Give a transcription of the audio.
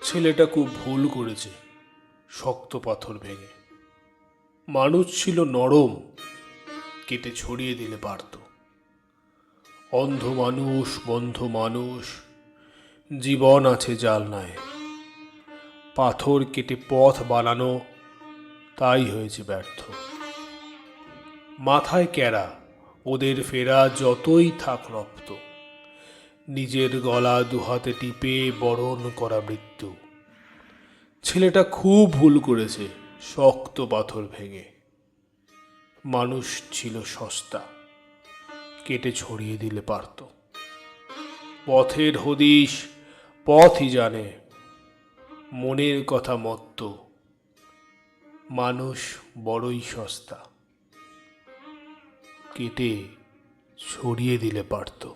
ছেলেটা খুব ভুল করেছে শক্ত পাথর ভেঙে। মানুষ ছিল নরম, কেটে ছড়িয়ে দিলে পারত। অন্ধ মানুষ, বন্ধ মানুষ, জীবন আছে জালনায়। পাথর কেটে পথ বানানো, তাই হয়েছে ব্যর্থ। মাথায় ক্যাড়া, ওদের ফেরা যতই থাক রক্ত। নিজের গলা দুহাতে টিপে বরণ করা মৃত্যু। ছেলেটা খুব ভুল করেছে শক্ত পাথর ভেঙে। মানুষ ছিল সস্তা, কেটে ছড়িয়ে দিলে পারত। পথের হদিশ পথই জানে, মনের কথা মত্ত। মানুষ বড়ই সস্তা, কেটে ছড়িয়ে দিলে পারত।